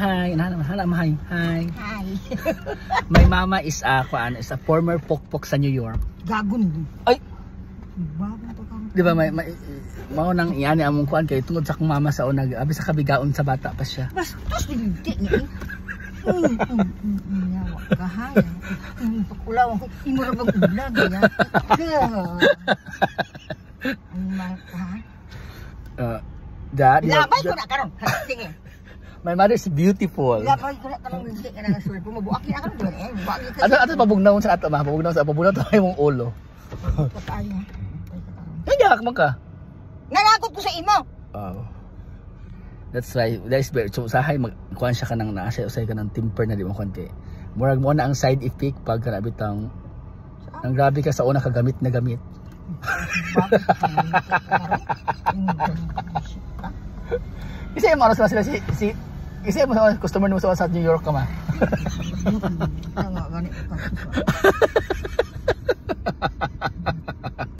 hi. Hi. Hi. My mama is a former pokpok sa New York. Gagon. Ay, Bago to ka. di ba may mao nang iyani among kuan kay tungod sa akong mama sa unag abi sa kabigaon sa bata pa siya. Bas tos hindi niya. Yawa ka hay. Pakulaw ko imura bang ulag ya. Ang mata. Labay ko na karon. Sige. My mother is beautiful. Labay ko na karon hindi ka na sulod mo buak na karon doon eh. Ato pabugnaw sa ato ma, pabugnaw to ay mong ulo. Pataya. Nagyak man ka. Nanakot ko sa imo. Oh. That's why so sahay magkuan siya kanang naasay usay kanang temper na di mo konti. Murag mo na ang side effect pag kana bitang nang grabe ka sa una ka gamit na gamit. Isa yung maros sila si isa mo customer mo sa New York ka ma.